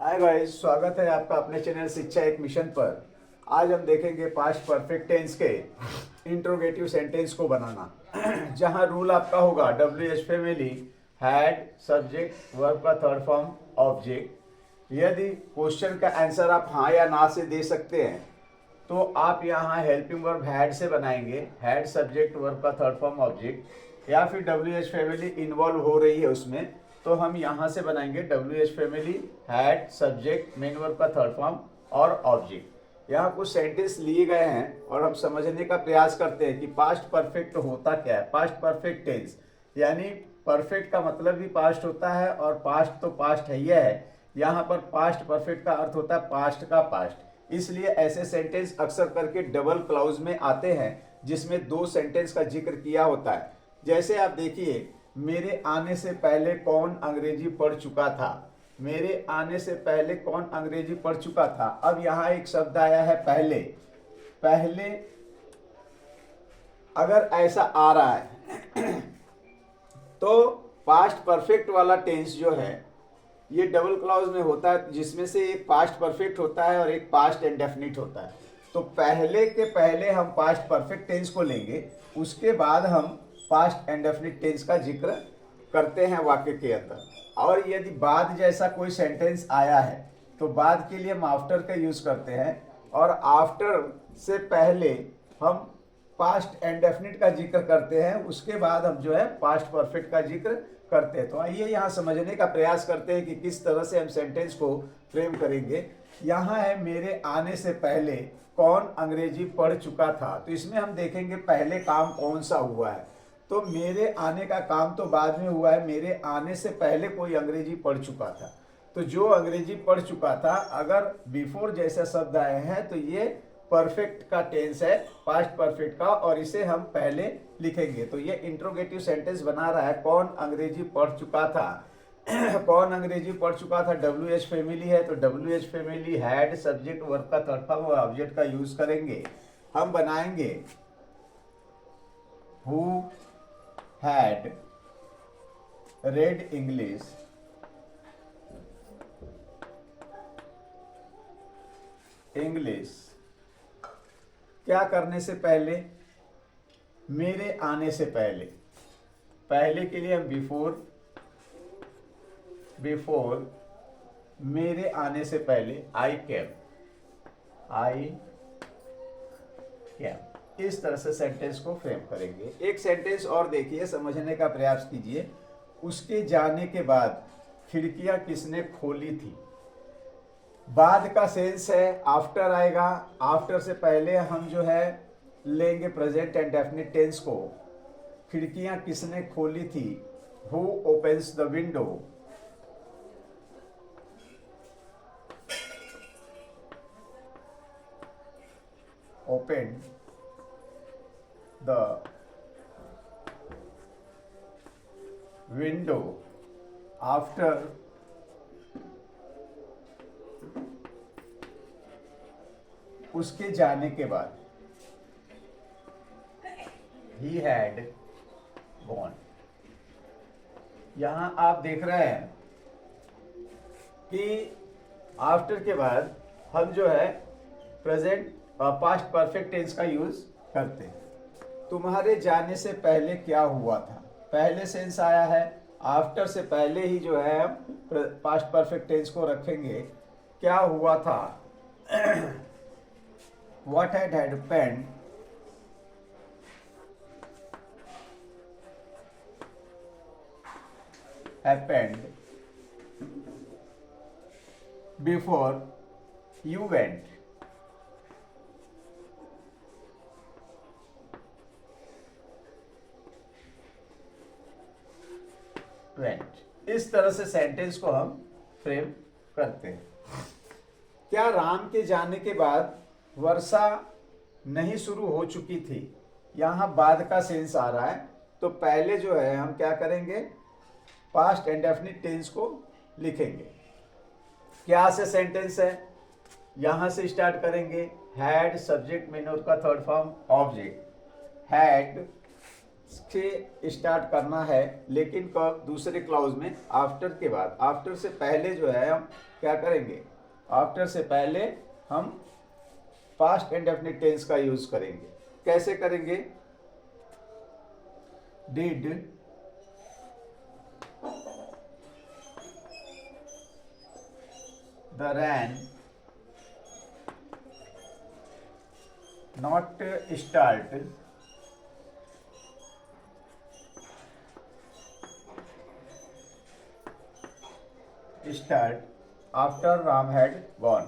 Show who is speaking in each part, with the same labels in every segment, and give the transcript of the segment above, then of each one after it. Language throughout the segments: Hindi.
Speaker 1: हाय गाइस, स्वागत है आपका अपने चैनल शिक्षा एक मिशन पर। आज हम देखेंगे पास्ट परफेक्ट टेंस के इंट्रोगेटिव सेंटेंस को बनाना। जहां रूल आपका होगा W H family, had, subject, verb का थर्ड फॉर्म, ऑब्जेक्ट। यदि क्वेश्चन का आंसर आप हाँ या ना से दे सकते हैं तो आप यहाँ हेल्पिंग वर्ब हैड से बनाएंगे, हैड सब्जेक्ट वर्ब का थर्ड फॉर्म ऑब्जेक्ट। या फिर डब्ल्यू एच फैमिली इन्वॉल्व हो रही है उसमें तो हम यहाँ से बनाएंगे W H family, had subject main verb का थर्ड फॉर्म और ऑब्जेक्ट। यहाँ कुछ सेंटेंस लिए गए हैं और हम समझने का प्रयास करते हैं कि पास्ट परफेक्ट होता क्या है। पास्ट परफेक्ट टेंस यानी परफेक्ट का मतलब भी पास्ट होता है और पास्ट तो पास्ट है ही है। यहाँ पर पास्ट परफेक्ट का अर्थ होता है पास्ट का पास्ट। इसलिए ऐसे सेंटेंस अक्सर करके डबल क्लाउज में आते हैं जिसमें दो सेंटेंस का जिक्र किया होता है। जैसे आप देखिए, मेरे आने से पहले कौन अंग्रेजी पढ़ चुका था। मेरे आने से पहले कौन अंग्रेजी पढ़ चुका था। अब यहाँ एक शब्द आया है पहले। पहले अगर ऐसा आ रहा है तो पास्ट परफेक्ट वाला टेंस जो है ये डबल क्लॉज में होता है, जिसमें से एक पास्ट परफेक्ट होता है और एक पास्ट इंडेफिनिट होता है। तो पहले के पहले हम पास्ट परफेक्ट टेंस को लेंगे, उसके बाद हम पास्ट इंडेफिनिट टेंस का जिक्र करते हैं वाक्य के अंदर। और यदि बाद जैसा कोई सेंटेंस आया है तो बाद के लिए हम आफ्टर का यूज करते हैं और आफ्टर से पहले हम पास्ट इंडेफिनिट का जिक्र करते हैं, उसके बाद हम जो है पास्ट परफेक्ट का जिक्र करते हैं। तो आइए यहाँ समझने का प्रयास करते हैं कि किस तरह से हम सेंटेंस को फ्रेम करेंगे। यहाँ है मेरे आने से पहले कौन अंग्रेजी पढ़ चुका था। तो इसमें हम देखेंगे पहले काम कौन सा हुआ है। तो मेरे आने का काम तो बाद में हुआ है, मेरे आने से पहले कोई अंग्रेजी पढ़ चुका था। तो जो अंग्रेजी पढ़ चुका था, अगर बिफोर जैसा शब्द आए हैं तो ये परफेक्ट का टेंस है, पास्ट परफेक्ट का, और इसे हम पहले लिखेंगे। तो ये इंट्रोगेटिव सेंटेंस बना रहा है कौन अंग्रेजी पढ़ चुका था। कौन अंग्रेजी पढ़ चुका था, डब्ल्यू एच फैमिली है तो W H family, had subject verb का थर्ड फॉर्म और ऑब्जेक्ट का यूज करेंगे। हम बनाएंगे हु हैड रेड इंग्लिश क्या करने से पहले, मेरे आने से पहले। पहले के लिए हम बिफोर मेरे आने से पहले आई कैम। इस तरह से सेंटेंस को फ्रेम करेंगे। एक सेंटेंस और देखिए, समझने का प्रयास कीजिए। उसके जाने के बाद खिड़कियां किसने खोली थी। बाद का सेंस है, आफ्टर आएगा। आफ्टर से पहले हम जो है लेंगे प्रेजेंट एंड डेफिनिट टेंस को। खिड़कियां किसने खोली थी, who opens the window. Open the window after उसके जाने के बाद, ही हैड गॉन। यहां आप देख रहे हैं कि आफ्टर के बाद हम जो है प्रेजेंट पास्ट परफेक्ट टेंस का यूज करते हैं। तुम्हारे जाने से पहले क्या हुआ था, पहले सेंस आया है। आफ्टर से पहले ही जो है हम पास्ट परफेक्ट टेंस को रखेंगे। क्या हुआ था, what had happened before you went। इस तरह से सेंटेंस को हम फ्रेम करते हैं। क्या राम के जाने के बाद वर्षा नहीं शुरू हो चुकी थी। यहां बाद का सेंस आ रहा है तो पहले जो है हम क्या करेंगे, पास्ट इंडेफिनिट टेंस को लिखेंगे। क्या से सेंटेंस है, यहां से स्टार्ट करेंगे। हैड सब्जेक्ट मेन वर्ब का थर्ड फॉर्म ऑब्जेक्ट। हैड से स्टार्ट करना है, लेकिन कब? दूसरे क्लाउज में आफ्टर के बाद। आफ्टर से पहले जो है हम क्या करेंगे? आफ्टर से पहले हम पास्ट इंडेफिनिट टेंस का यूज करेंगे। कैसे करेंगे? Did the rain not start after Ram had gone.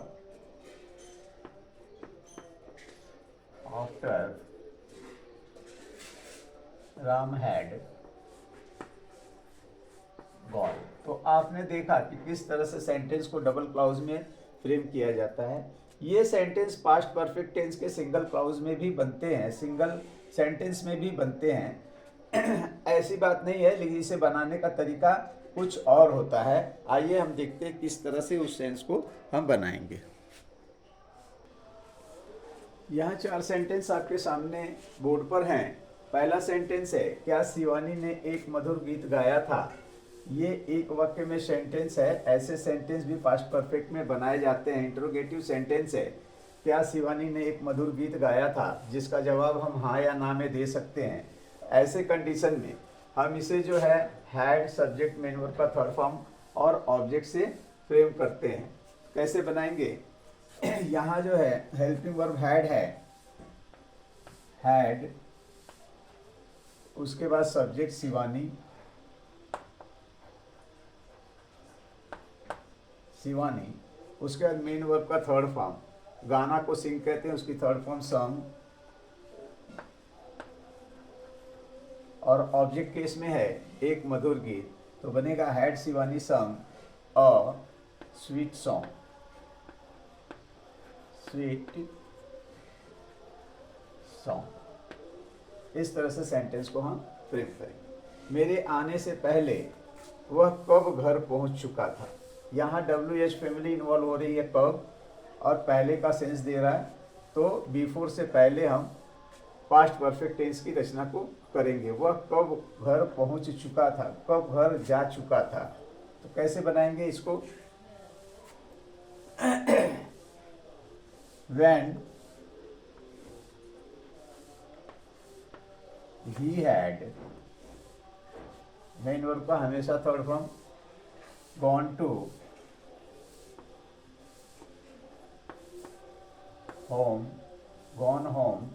Speaker 1: After Ram had gone. तो आपने देखा कि किस तरह से सेंटेंस को डबल क्लाउज में फ्रेम किया जाता है। ये सेंटेंस पास्ट परफेक्ट टेंस के सिंगल क्लाउज में भी बनते हैं, सिंगल सेंटेंस में भी बनते हैं। ऐसी बात नहीं है, लेकिन इसे बनाने का तरीका कुछ और होता है। आइए हम देखते हैं किस तरह से उस सेंस को हम बनाएंगे। यहाँ 4 सेंटेंस आपके सामने बोर्ड पर हैं। पहला सेंटेंस है, क्या शिवानी ने एक मधुर गीत गाया था? ये एक वाक्य में सेंटेंस है। ऐसे सेंटेंस भी पास्ट परफेक्ट में बनाए जाते हैं। इंट्रोगेटिव सेंटेंस है, क्या शिवानी ने एक मधुर गीत गाया था, जिसका जवाब हम हाँ या ना में दे सकते हैं। ऐसे कंडीशन में हम इसे जो है हैड, सब्जेक्ट, मेन वर्ब का थर्ड फॉर्म और ऑब्जेक्ट से फ्रेम करते हैं। कैसे बनाएंगे? यहाँ जो है हेल्पिंग वर्ब हैड है, हैड, उसके बाद सब्जेक्ट शिवानी, शिवानी, उसके बाद मेन वर्ब का थर्ड फॉर्म, गाना को सिंग कहते हैं, उसकी थर्ड फॉर्म सॉन्ग, और ऑब्जेक्ट केस में है एक मधुर गीत, तो बनेगा had Shivani song a sweet song, sweet song. इस तरह से सेंटेंस को हम फ्रेम करेंगे। मेरे आने से पहले वह कब घर पहुंच चुका था। यहाँ WH फैमिली इन्वॉल्व हो रही है, कब, और पहले का सेंस दे रहा है, तो बिफोर से पहले हम पास्ट परफेक्ट टेंस की रचना को करेंगे। वह कब घर पहुंच चुका था, कब घर जा चुका था। तो कैसे बनाएंगे इसको? When he had, main verb का हमेशा third form, gone to home, gone home,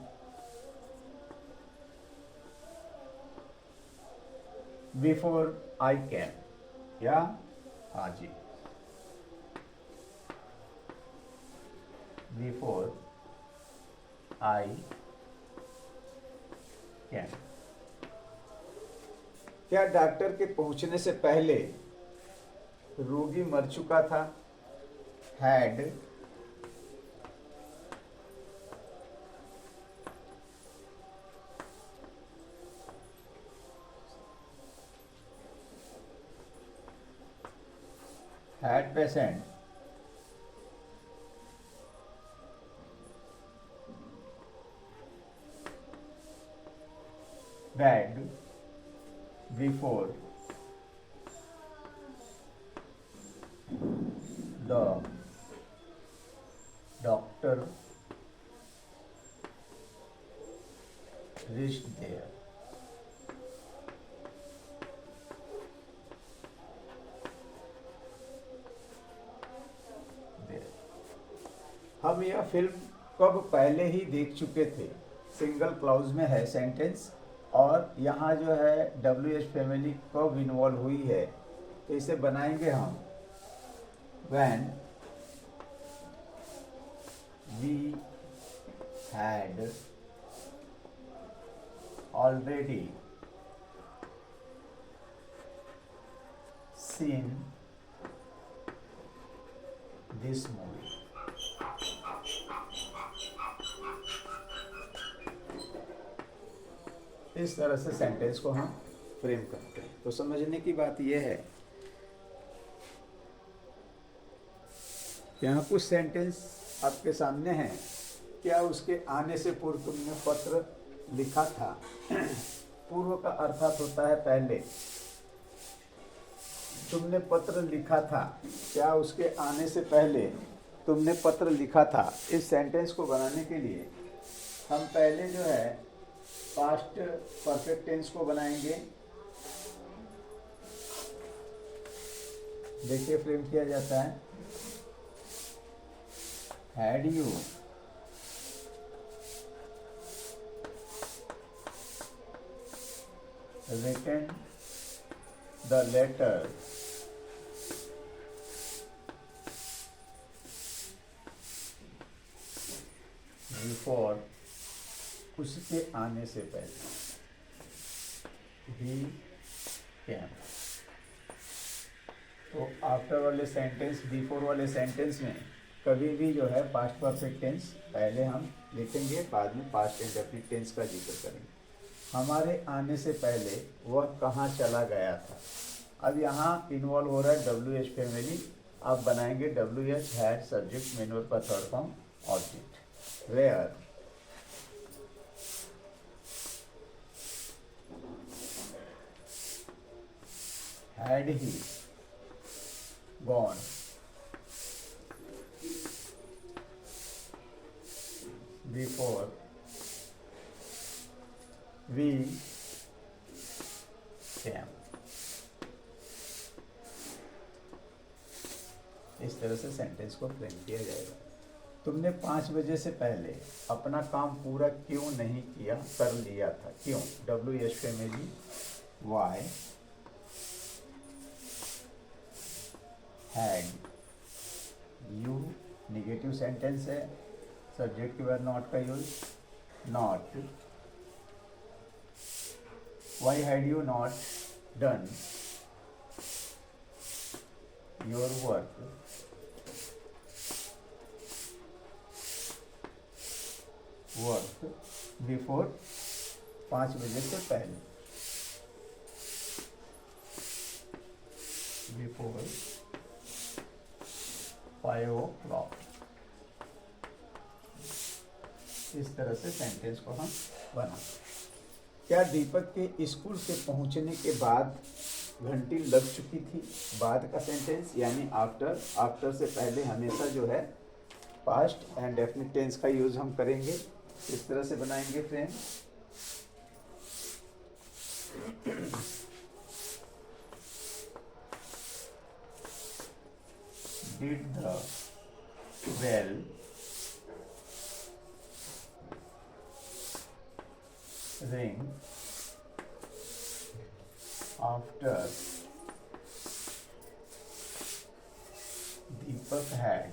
Speaker 1: before I came, या हाँ जी, before I came। क्या डॉक्टर के पहुंचने से पहले रोगी मर चुका था? Had patient died before the doctor reached there। हम यह फिल्म कब पहले ही देख चुके थे, सिंगल क्लाउज में है सेंटेंस, और यहाँ जो है WH फैमिली कब इन्वॉल्व हुई है, तो इसे बनाएंगे हम when we had already seen this movie। इस तरह से सेंटेंस को हम फ्रेम करते हैं। तो समझने की बात यह है, यहाँ कुछ सेंटेंस आपके सामने हैं। क्या उसके आने से पूर्व तुमने पत्र लिखा था? पूर्व का अर्थात होता है पहले। तुमने पत्र लिखा था, क्या उसके आने से पहले तुमने पत्र लिखा था। इस सेंटेंस को बनाने के लिए हम पहले जो है पास्ट परफेक्ट टेंस को बनाएंगे। देखिए फ्रेम किया जाता है, had you written the letter before, उसके आने से पहले, he came। तो आफ्टर वाले सेंटेंस, बिफोर वाले सेंटेंस में कभी भी जो है पास्ट परफेक्ट टेंस पहले हम लिखेंगे, बाद में पास्ट इंडेफिनिट टेंस का जिक्र करेंगे। हमारे आने से पहले वह कहाँ चला गया था। अब यहाँ इन्वॉल्व हो रहा है WH फैमिली। आप बनाएंगे WH had subject main verb का third form object, where had he gone before we came. इस तरह से सेंटेंस को फ्रेम किया जाएगा। तुमने 5 बजे से पहले अपना काम पूरा क्यों नहीं किया, कर लिया था। क्यों, WH family, why had you, negative sentence है, सब्जेक्ट के बाद नॉट का use, not, why had you not done your work before 5 बजे से पहले, before 5 o'clock। इस तरह से सेंटेंस को हम बनाते। क्या दीपक के स्कूल से पहुंचने के बाद घंटी लग चुकी थी। बाद का सेंटेंस यानी आफ्टर, आफ्टर से पहले हमेशा जो है पास्ट एंड डेफिनिट टेंस का यूज हम करेंगे। इस तरह से बनाएंगे friend. Did the bell ring after Deepak had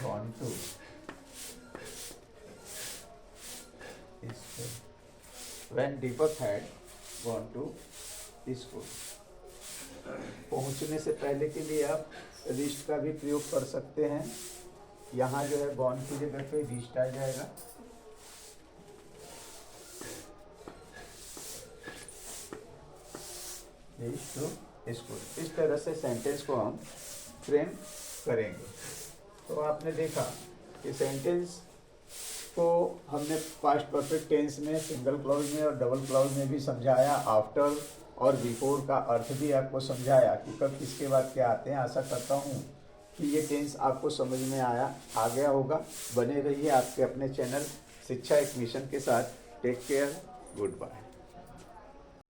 Speaker 1: gone to school. When Deepak had gone to school. पहुंचने से पहले के लिए आप रिस्ट का भी प्रयोग कर सकते हैं। यहाँ जो है गॉन की जगह पे रिस्ट आ जाएगा। To school. इस तरह से सेंटेंस को हम फ्रेम करेंगे। तो आपने देखा कि सेंटेंस को हमने पास्ट परफेक्ट टेंस में सिंगल क्लॉज में और डबल क्लॉज में भी समझाया। आफ्टर और बिफोर का अर्थ भी आपको समझाया कि कब किसके बाद क्या आते हैं। आशा करता हूँ कि ये टेंस आपको समझ में आ गया होगा। बने रहिए आपके अपने चैनल शिक्षा एक मिशन के साथ। Take care, good bye.